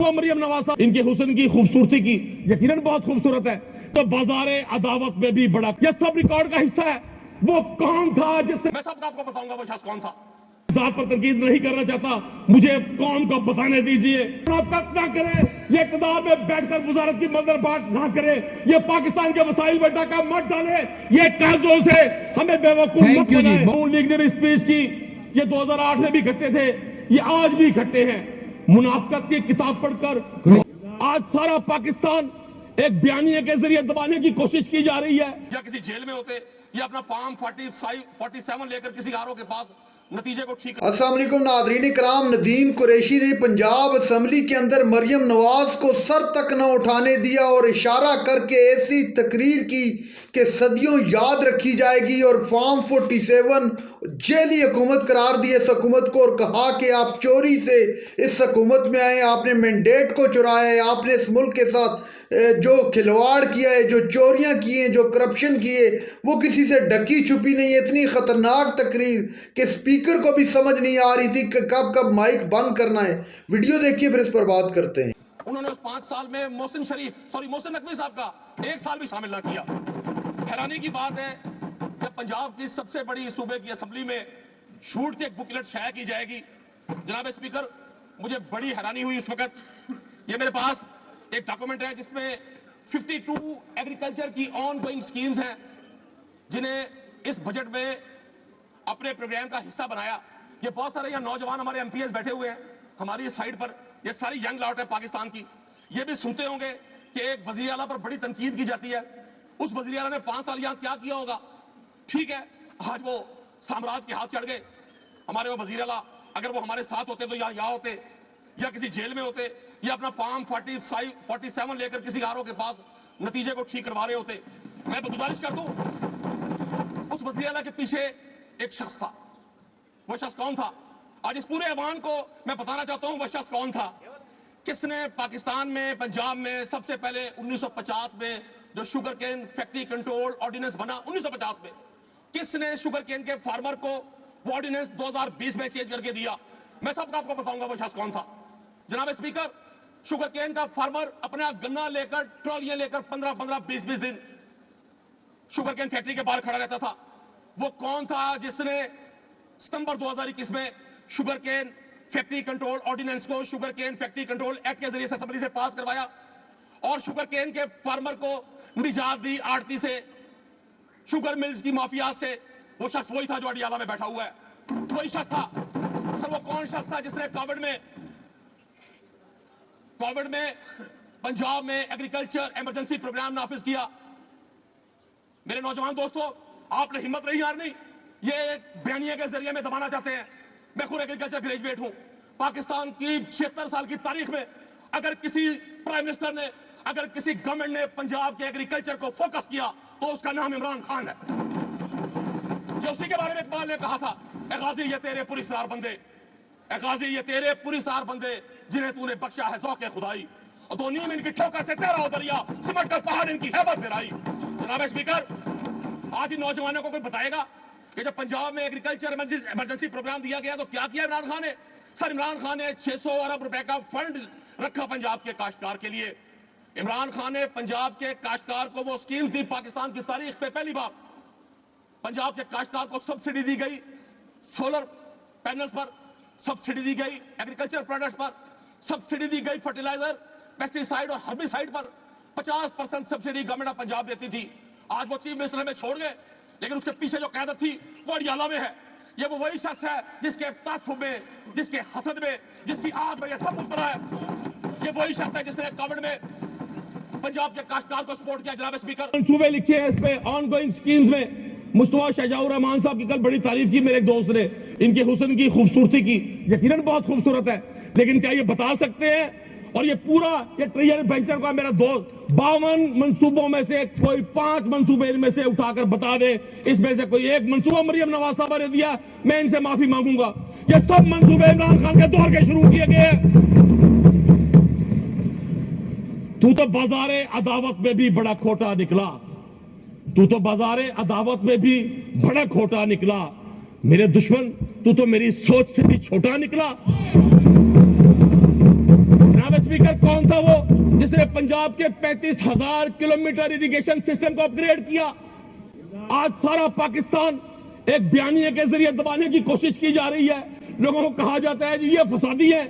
मरियम नवाज साहब, इनके हुस्न की खूबसूरती की यकीनन बहुत खूबसूरत है, तो बाजारे अदावत में भी बड़ा यह सब रिकॉर्ड का हिस्सा है। वो कौन था जिससे मैं सबको आपको बताऊंगा वो शख्स कौन था। जात पर तनकीद नहीं करना चाहता, मुझे कौम को बताने दीजिए। मुनाफिकत ना करे, ये इक़्तिदार में बैठकर वजारत की मदरबाट ना करे, ये पाकिस्तान के वसाइल पर डाका मत डाले, ये कर्जों से हमें बेवकूफ मत बनाए। नून लीग ने भी स्पीच की, ये 2008 में भी इकट्ठे थे, ये आज भी इकट्ठे हैं। मुनाफिकत की किताब पढ़कर आज सारा पाकिस्तान एक बयानिए के जरिए दबाने की कोशिश की जा रही है। या किसी जेल में होते या अपना फॉर्म 47 लेकर किसी आरओ के पास नतीजे को ठीक। अस्सलाम वालेकुम नाज़रीन इकराम, नदीम कुरैशी ने पंजाब असम्बली के अंदर मरियम नवाज को सर तक न उठाने दिया और इशारा करके ऐसी तकरीर की कि सदियों याद रखी जाएगी और फॉर्म 47 जेली हुकूमत करार दी इस हुकूमत को और कहा कि आप चोरी से इस हुकूमत में आए, आपने मैंडेट को चुराया है, आपने इस मुल्क के साथ जो खिलवाड़ किया है, जो चोरियां की हैं, जो करप्शन किए, वो किसी से ढकी छुपी नहीं है। इतनी ख़तरनाक तकरीर कि स्पीकर को भी समझ नहीं आ रही थी कि कब कब माइक बंद करना है। वीडियो देखिए फिर इस पर बात करते हैं। उन्होंने उस 5 साल में मोहसिन नकवी साहब का 1 साल भी शामिल ना किया। हैरानी की बात है जब पंजाब की सबसे बड़ी सूबे की असेंबली में शूट की एक बुकलेट शाया की जाएगी। जनाब स्पीकर, मुझे बड़ी हैरानी हुई उस वक्त। ये मेरे पास एक डॉक्यूमेंट है जिसमें 52 एग्रीकल्चर की ऑन गोइंग स्कीम्स हैं जिन्हें इस बजट में अपने प्रोग्राम का हिस्सा बनाया। ये बहुत सारे यहाँ नौजवान हमारे एमपीएस बैठे हुए हैं हमारी इस साइड पर, ये सारी यंग लॉट है पाकिस्तान की। ये भी सुनते होंगे कि एक वजीर आला पर बड़ी तनकीद की जाती है। उस वजीर आला ने 5 साल यहाँ क्या किया होगा? ठीक है, आज वो साम्राज्य के हाथ चढ़ गए हमारे वो वजीर आला। अगर वो हमारे साथ होते तो यहाँ होते या किसी जेल में होते या अपना फॉर्म 47 लेकर किसी आरओ के पास नतीजे को ठीक करवा रहे होते। मैं गुजारिश कर दूं, उस वज़ीर आला के पीछे एक शख्स था। वो शख्स कौन था? आज इस पूरे अवाम को मैं बताना चाहता हूं वो शख्स कौन था। किसने पाकिस्तान में, पंजाब में सबसे पहले 1950 में जो sugar cane factory control ordinance बना 1950 में, किसने शुगर केन के फार्मर को वो ऑर्डिनेंस 2020 में चेंज करके दिया? मैं सबको आपको बताऊंगा वो शख्स कौन था। जनाब स्पीकर, शुगर केन का फार्मर अपना गन्ना लेकर ट्रॉलियां लेकर 15-20 दिन शुगर केन फैक्ट्री के बाहर खड़ा रहता था। वो कौन था जिसने सितंबर 2021 में शुगर केन फैक्ट्री कंट्रोल ऑर्डिनेंस को शुगर केन फैक्ट्री कंट्रोल एक्ट के जरिए से असेंबली से पास करवाया और शुगर केन के फार्मर को निजात दी आड़ती से, शुगर मिल्स की माफिया से? वो शख्स वही था जो अडियाला में बैठा हुआ है, वही शख्स था। सर वो कौन शख्स था जिसने कोविड में पंजाब में एग्रीकल्चर इमरजेंसी प्रोग्राम नाफिज किया? मेरे नौजवान दोस्तों, आपने हिम्मत नहीं हारनी। ये बयानिया के जरिए में दबाना चाहते हैं। मैं खुद एग्रीकल्चर ग्रेजुएट हूं। पाकिस्तान की 76 साल की तारीख में अगर किसी प्राइम मिनिस्टर ने, अगर किसी गवर्नमेंट ने पंजाब के एग्रीकल्चर को फोकस किया तो उसका नाम इमरान खान है। ये उसी के बारे में इकबाल ने कहा था, ए गाजी ये तेरे पुरस्कार बंदे, ए गाजी ये तेरे पुरस्कार बंदे जिन्हें तूने बख्शा है ज़ौक़े खुदाई, और दो नीम इनकी ठोकर से सहरा दरिया, सिमट कर पहाड़ इनकी हैबत ज़राई। जनाब स्पीकर, आज इन नौजवानों को कोई बताएगा कि जब पंजाब में एग्रीकल्चर इमरजेंसी प्रोग्राम दिया गया तो क्या किया इमरान खान ने? सर इमरान खान ने 600 अरब रुपए का फंड रखा पंजाब के काश्तकार के लिए। इमरान खान ने पंजाब के काश्तकार को वो स्कीम्स दी, पाकिस्तान की तारीख पे पहली बार पंजाब के काश्तकार को सब्सिडी दी गई, सोलर पैनल्स पर सब्सिडी दी गई, एग्रीकल्चर प्रोडक्ट्स पर सब्सिडी दी गई, फर्टिलाइजर, पेस्टिसाइड और हर्बिसाइड पर 50% सब्सिडी गवर्नमेंट ऑफ पंजाब देती थी। आज वो चीफ मिनिस्टर में छोड़ गए, लेकिन उसके पीछे जो क़यादत थी वो अडियाला में है। ये वो वही शख्स है जिसके तासुब में, जिसके हसद में, जिसकी आग में ये सब उतरा है। ये वही शख्स है जिसने कोविड में पंजाब के काश्तकार को सपोर्ट किया। जनाब स्पीकर, मंसूबे लिखे हैं इस पे ऑन गोइंग स्कीम्स में। मुस्तफा शाहजहां रहमान साहब की कल बड़ी तारीफ की मेरे एक दोस्त ने, इनके हुस्न की खूबसूरती की यकीनन बहुत खूबसूरत है, लेकिन क्या ये बता सकते हैं? और ये पूरा ये ट्रिलियन वेंचर का मेरा दोस्त 52 मंसूबों में से कोई 5 मंसूबे इनमें से उठाकर बता दे, इसमें से कोई एक मंसूबा मरियम नवाज साहब ने दिया, मैं इनसे माफी मांगूंगा। ये सब मंसूबे इमरान खान के दौर के शुरू किए गए। तू तो बाजारे अदावत में भी बड़ा खोटा निकला, तू तो बाजारे अदावत में भी बड़ा खोटा निकला। मेरे दुश्मन, तू तो मेरी सोच से भी छोटा निकला। जनाब स्पीकर, कौन था वो जिसने पंजाब के 35,000 किलोमीटर इरिगेशन सिस्टम को अपग्रेड किया? आज सारा पाकिस्तान एक बयानिए के जरिए दबाने की कोशिश की जा रही है। लोगों को कहा जाता है जी ये फसादी है,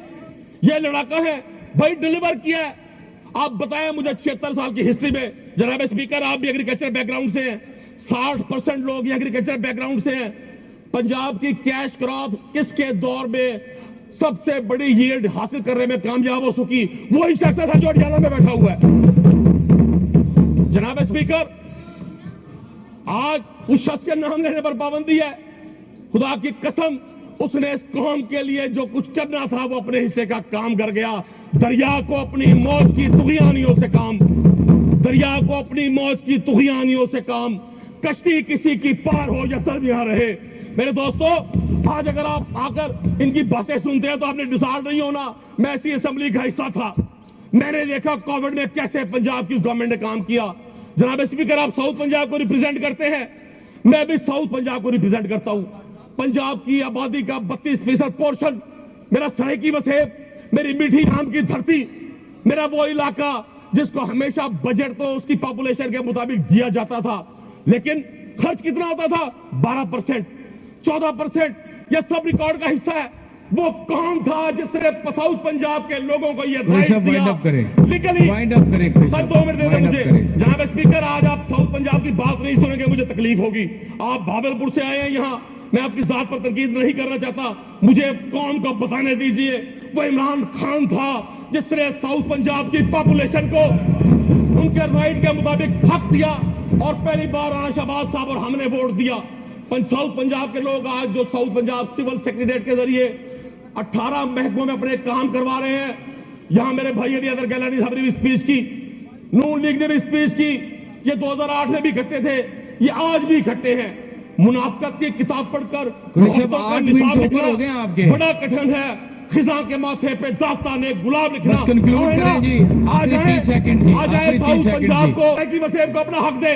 ये लड़ाका है। भाई डिलीवर किया है। आप बताएं मुझे 76 साल की हिस्ट्री में, जनाब स्पीकर आप भी एग्रीकल्चर बैकग्राउंड से हैं, 60% लोग एग्रीकल्चर बैकग्राउंड से हैं। पंजाब की कैश क्रॉप किसके दौर में सबसे बड़ी यील्ड हासिल करने में कामयाब हो सकी? वही शख्स है जो हरियाणा में बैठा हुआ है। जनाब स्पीकर, आज उस शख्स के नाम लेने पर पाबंदी है। खुदा की कसम, उसने इस कौम के लिए जो कुछ करना था वो अपने हिस्से का काम कर गया। दरिया को अपनी मौज की तुगयानियों से काम, दरिया को अपनी मौज की तुगयानियों से काम, कश्ती किसी की पार हो या दरमियान रहे। मेरे दोस्तों, आज अगर आप आकर इनकी बातें सुनते हैं तो आपने डिसऑर्डर नहीं होना। मैं ऐसी असेंबली का हिस्सा था, मैंने देखा कोविड में कैसे पंजाब की गवर्नमेंट ने काम किया। जनाब स्पीकर, आप साउथ पंजाब को रिप्रेजेंट करते हैं, मैं भी साउथ पंजाब को रिप्रेजेंट करता हूं। पंजाब की आबादी का 32% पोर्शन मेरा सरायकी वसेब, मेरी मीठी आम की धरती, मेरा वो इलाका जिसको हमेशा बजट तो उसकी पॉपुलेशन के मुताबिक दिया जाता था, लेकिन खर्च कितना होता था? 12%, 14%। यह सब रिकॉर्ड का हिस्सा है। वो कौन था जिसने साउथ पंजाब के लोगों को यह राइट दिया? लीगली सर 2 मिनट दे दें मुझे। जनाब स्पीकर, आज आप साउथ पंजाब की बात नहीं सुनेंगे, मुझे तकलीफ होगी। आप भावलपुर से आए हैं यहाँ, मैं आपकी जात पर तनकीद नहीं करना चाहता, मुझे कौम को बताने दीजिए। वो इमरान खान था जिसने साउथ पंजाब की पॉपुलेशन को उनके राइट के मुताबिक हक दिया और पहली बार राणा शहबाज साहब और हमने वोट दिया। साउथ पंजाब के लोग आज जो साउथ पंजाब सिविल सेक्रेटरीट के जरिए 18 महकमों में अपने काम करवा रहे हैं। यहां मेरे भाई अली अदर गैलानी साहब ने भी स्पीच की, नून लीग ने भी स्पीच की। ये 2008 में भी इकट्ठे थे, ये आज भी इकट्ठे हैं। मुनाफकत की किताब पढ़कर निसाब लिखना बड़ा कठिन है, खिजा के माथे पे दास्ताने गुलाब लिखना। आ जाए साउथ पंजाब को वसेब को अपना हक दे,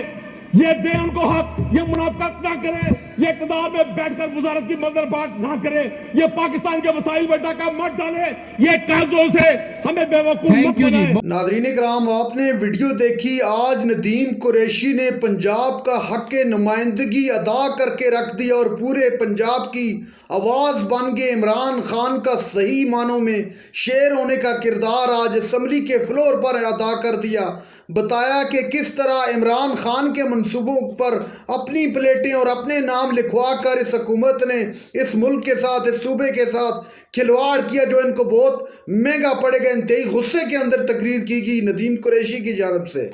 ये दे उनको हक। ये मुनाफकत ना करे, ये इक़्तिदार में बैठकर वजारत की मंजर बाट ना करे, ये पाकिस्तान के वसाइल में डाका मत डाले, ये कागजों से हमें बेवकूफ मत बनाए। नाज़रीन इकराम, आपने वीडियो देखी। आज नदीम कुरैशी ने पंजाब का हक नुमाइंदगी अदा करके रख दिया और पूरे पंजाब की आवाज़ बन गए। इमरान खान का सही मानों में शेर होने का किरदार आज असम्बली के फ्लोर पर अदा कर दिया। बताया कि किस तरह इमरान खान के मंसूबों पर अपनी प्लेटें और अपने नाम लिखवा कर इस हुकूमत ने इस मुल्क के साथ, इस सूबे के साथ खिलवाड़ किया, जो इनको बहुत महंगा पड़ेगा। इंतहाई गुस्से के अंदर तकरीर की गई नदीम कुरैशी की जानब से।